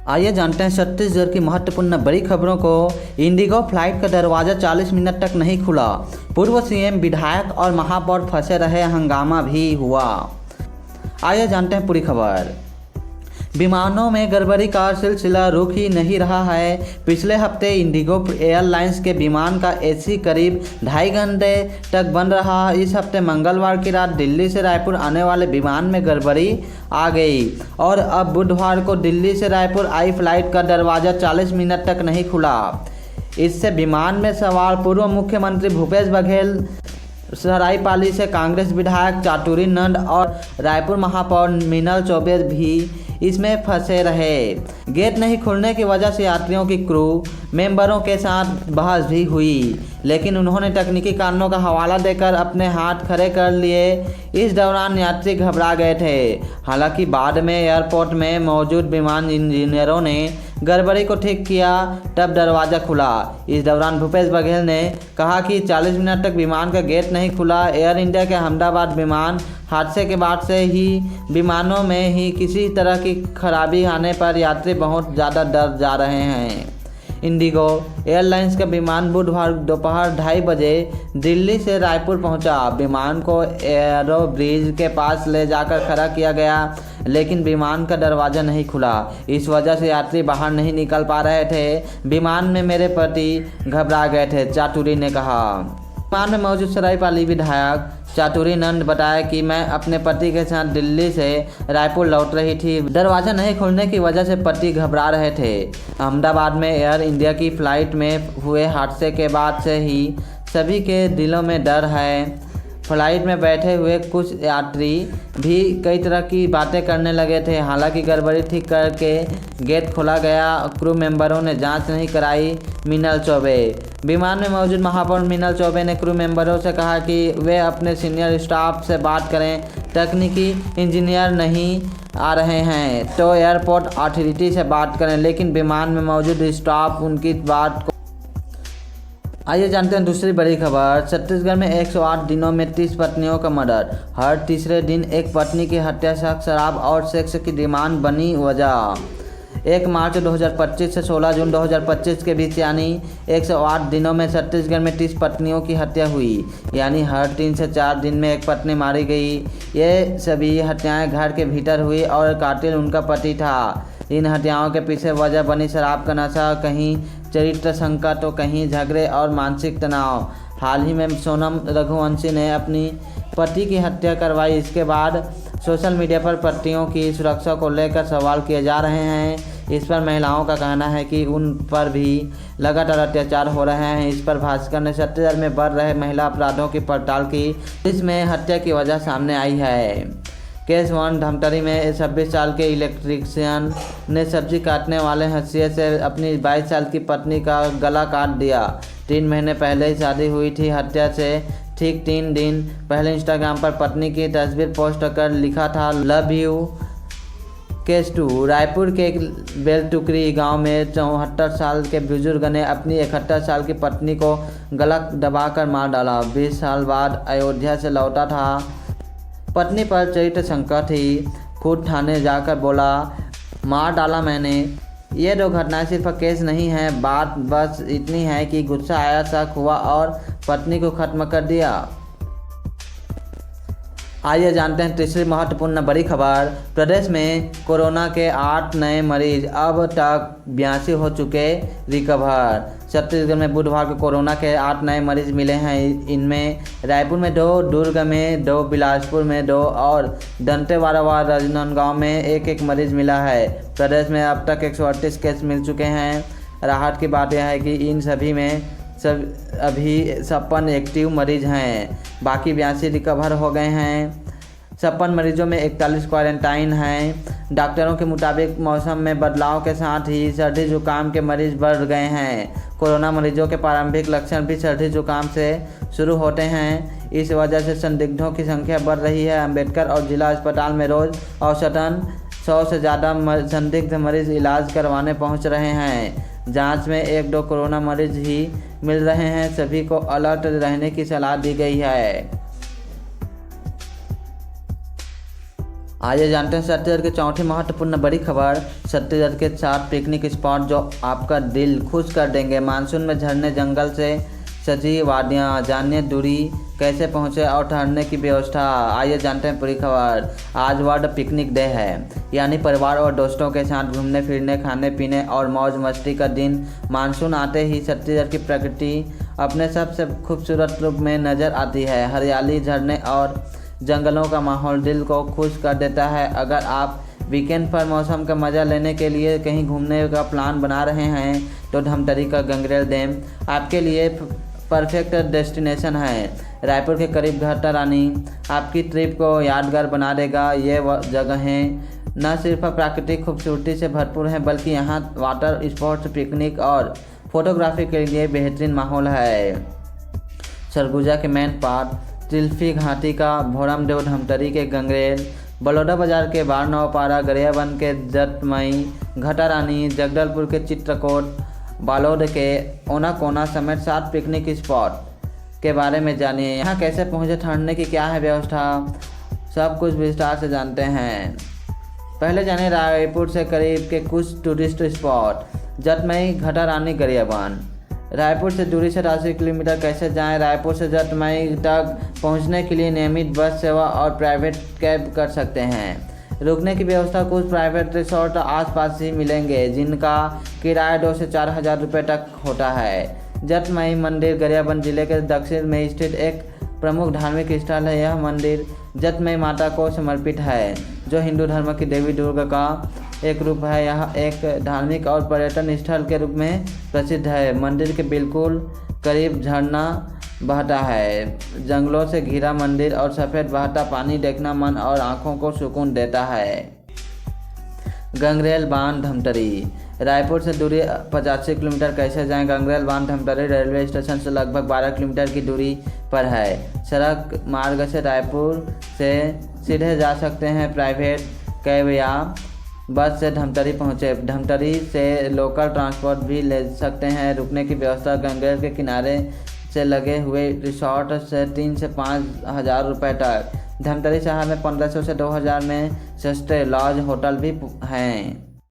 आइए जानते हैं छत्तीसगढ़ की महत्वपूर्ण बड़ी खबरों को। इंडिगो फ्लाइट का दरवाज़ा 40 मिनट तक नहीं खुला। पूर्व सीएम, विधायक और महापौर फंसे रहे, हंगामा भी हुआ। आइए जानते हैं पूरी खबर। विमानों में गड़बड़ी का सिलसिला रुक ही नहीं रहा है। पिछले हफ्ते इंडिगो एयरलाइंस के विमान का एसी करीब 2.5 घंटे तक बंद रहा। इस हफ्ते मंगलवार की रात दिल्ली से रायपुर आने वाले विमान में गड़बड़ी आ गई और अब बुधवार को दिल्ली से रायपुर आई फ्लाइट का दरवाज़ा 40 मिनट तक नहीं खुला। इससे विमान में सवार पूर्व मुख्यमंत्री भूपेश बघेल, सरायपाली से कांग्रेस विधायक चाटुरी नंद और रायपुर महापौर मीनल चौबे भी इसमें फंसे रहे। गेट नहीं खुलने की वजह से यात्रियों की क्रू मेंबरों के साथ बहस भी हुई, लेकिन उन्होंने तकनीकी कारणों का हवाला देकर अपने हाथ खड़े कर लिए। इस दौरान यात्री घबरा गए थे। हालांकि बाद में एयरपोर्ट में मौजूद विमान इंजीनियरों ने गड़बड़ी को ठीक किया, तब दरवाज़ा खुला। इस दौरान भूपेश बघेल ने कहा कि 40 मिनट तक विमान का गेट नहीं खुला। एयर इंडिया के अहमदाबाद विमान हादसे के बाद से ही विमानों में ही किसी तरह की खराबी आने पर यात्री बहुत ज़्यादा डर जा रहे हैं। इंडिगो एयरलाइंस का विमान बुधवार दोपहर 2:30 बजे दिल्ली से रायपुर पहुंचा। विमान को एरो ब्रिज के पास ले जाकर खड़ा किया गया, लेकिन विमान का दरवाज़ा नहीं खुला। इस वजह से यात्री बाहर नहीं निकल पा रहे थे। विमान में मेरे पति घबरा गए थे, चाटुरी ने कहा। विमान में मौजूद सरायपाली विधायक चाटुरी नंद बताया कि मैं अपने पति के साथ दिल्ली से रायपुर लौट रही थी। दरवाज़ा नहीं खुलने की वजह से पति घबरा रहे थे। अहमदाबाद में एयर इंडिया की फ़्लाइट में हुए हादसे के बाद से ही सभी के दिलों में डर है। फ्लाइट में बैठे हुए कुछ यात्री भी कई तरह की बातें करने लगे थे। हालांकि गड़बड़ी ठीक करके गेट खोला गया। क्रू मेंबरों ने जांच नहीं कराई, मीनल चौबे। विमान में मौजूद महापौर मीनल चौबे ने क्रू मेंबरों से कहा कि वे अपने सीनियर स्टाफ से बात करें। तकनीकी इंजीनियर नहीं आ रहे हैं तो एयरपोर्ट अथॉरिटी से बात करें, लेकिन विमान में मौजूद स्टाफ उनकी बात को। आइए जानते हैं दूसरी बड़ी खबर। छत्तीसगढ़ में 108 दिनों में 30 पत्नियों का मर्डर। हर तीसरे दिन एक पत्नी की हत्या शराब और सेक्स की डिमांड बनी वजह। 1 मार्च 2025 से 16 जून 2025 के बीच यानी 108 दिनों में छत्तीसगढ़ में 30 पत्नियों की हत्या हुई, यानी हर 3 से 4 दिन में एक पत्नी मारी गई। ये सभी हत्याएं घर के भीतर हुई और कातिल उनका पति था। इन हत्याओं के पीछे वजह बनी शराब का नशा, कहीं चरित्र संकट तो कहीं झगड़े और मानसिक तनाव। हाल ही में सोनम रघुवंशी ने अपनी पति की हत्या करवाई। इसके बाद सोशल मीडिया पर पतियों की सुरक्षा को लेकर सवाल किए जा रहे हैं। इस पर महिलाओं का कहना है कि उन पर भी लगातार अत्याचार हो रहे हैं। इस पर भास्कर ने छत्तीसगढ़ में बढ़ रहे महिला अपराधों की पड़ताल की। इसमें हत्या की वजह सामने आई है। केस 1 धमतरी में 26 साल के इलेक्ट्रीशियन ने सब्जी काटने वाले हंसिए से अपनी 22 साल की पत्नी का गला काट दिया। 3 महीने पहले ही शादी हुई थी। हत्या से ठीक 3 दिन पहले इंस्टाग्राम पर पत्नी की तस्वीर पोस्ट कर लिखा था, लव यू। केस 2 रायपुर के एक बेलटुकरी गांव में 74 साल के बुजुर्ग ने अपनी 71 साल की पत्नी को गला दबाकर मार डाला। 20 साल बाद अयोध्या से लौटा था। पत्नी पर चरित्र संकट थी। खुद थाने जाकर बोला, मार डाला मैंने। ये 2 घटनाएं सिर्फ केस नहीं है। बात बस इतनी है कि गुस्सा आया, शक हुआ और पत्नी को खत्म कर दिया। आइए जानते हैं तीसरी महत्वपूर्ण बड़ी खबर। प्रदेश में कोरोना के 8 नए मरीज, अब तक 82 हो चुके रिकवर। छत्तीसगढ़ में बुधवार को कोरोना के 8 नए मरीज मिले हैं। इनमें रायपुर में 2, दुर्ग में 2, बिलासपुर में 2 और दंतेवाड़ा व राजनांदगांव में 1-1 मरीज मिला है। प्रदेश में अब तक 138 केस मिल चुके हैं। राहत की बात यह है कि इन सभी में अभी 56 एक्टिव मरीज हैं, बाकी 82 रिकवर हो गए हैं। 56 मरीजों में 41 क्वारंटाइन हैं। डॉक्टरों के मुताबिक मौसम में बदलाव के साथ ही सर्दी जुकाम के मरीज बढ़ गए हैं। कोरोना मरीजों के प्रारंभिक लक्षण भी सर्दी जुकाम से शुरू होते हैं। इस वजह से संदिग्धों की संख्या बढ़ रही है। अंबेडकर और जिला अस्पताल में रोज़ औसतन 100 से ज़्यादा संदिग्ध मरीज इलाज करवाने पहुंच रहे हैं। जांच में 1-2 कोरोना मरीज ही मिल रहे हैं। सभी को अलर्ट रहने की सलाह दी गई है। आइए जानते हैं छत्तीसगढ़ की चौथी महत्वपूर्ण बड़ी खबर। छत्तीसगढ़ के 7 पिकनिक स्पॉट जो आपका दिल खुश कर देंगे। मानसून में झरने, जंगल से सजी वादियाँ, जानिए दूरी कैसे पहुँचे और ठहरने की व्यवस्था। आइए जानते हैं पूरी खबर। आज वर्ल्ड पिकनिक डे है, यानी परिवार और दोस्तों के साथ घूमने फिरने, खाने पीने और मौज मस्ती का दिन। मानसून आते ही छत्तीसगढ़ की प्रकृति अपने सबसे खूबसूरत रूप में नज़र आती है। हरियाली, झरने और जंगलों का माहौल दिल को खुश कर देता है। अगर आप वीकेंड पर मौसम का मज़ा लेने के लिए कहीं घूमने का प्लान बना रहे हैं तो धमतरी का गंगरेल डैम आपके लिए परफेक्ट डेस्टिनेशन है। रायपुर के करीब घाटा रानी आपकी ट्रिप को यादगार बना देगा। ये जगहें न सिर्फ प्राकृतिक खूबसूरती से भरपूर हैं, बल्कि यहाँ वाटर स्पोर्ट्स, पिकनिक और फोटोग्राफी के लिए बेहतरीन माहौल है। सरगुजा के मैन पार्क, तिल्फी घाटी का भोरमदेव, धमतरी के गंगरेल, बलौदा बाजार के बारनौपारा, गरियाबंद के जटमई, घाटा रानी, जगदलपुर के चित्रकोट, बालोद के ओनाकोना समेत 7 पिकनिक स्पॉट के बारे में जानिए। यहाँ कैसे पहुँचे, ठहरने की क्या है व्यवस्था, सब कुछ विस्तार से जानते हैं। पहले जानिए रायपुर से करीब के कुछ टूरिस्ट स्पॉट। जटमई, घाटा रानी, गरियाबंद। रायपुर से दूरी से 80 किलोमीटर कैसे जाएं। रायपुर से जटमई तक पहुंचने के लिए नियमित बस सेवा और प्राइवेट कैब कर सकते हैं। रुकने की व्यवस्था कुछ प्राइवेट रिसोर्ट आसपास ही मिलेंगे, जिनका किराया 2 से 4 हज़ार रुपये तक होता है। जटमई मंदिर गरियाबंद जिले के दक्षिण में स्थित एक प्रमुख धार्मिक स्थल है। यह मंदिर जटमई माता को समर्पित है, जो हिंदू धर्म की देवी दुर्गा का एक रूप है। यह एक धार्मिक और पर्यटन स्थल के रूप में प्रसिद्ध है। मंदिर के बिल्कुल करीब झरना बहता है। जंगलों से घिरा मंदिर और सफ़ेद बहता पानी देखना मन और आँखों को सुकून देता है। गंगरेल बांध, धमतरी। रायपुर से दूरी 85 किलोमीटर कैसे जाएं। गंगरेल बांध धमतरी रेलवे स्टेशन से लगभग 12 किलोमीटर की दूरी पर है। सड़क मार्ग से रायपुर से सीधे जा सकते हैं। प्राइवेट कैब या बस से धमतरी पहुँचे। धमतरी से लोकल ट्रांसपोर्ट भी ले सकते हैं। रुकने की व्यवस्था गंगरेल के किनारे से लगे हुए रिसोर्ट से 3 से 5 हज़ार रुपये तक। धमतरी शहर में 1500 से 2000 में सस्ते लॉज होटल भी हैं।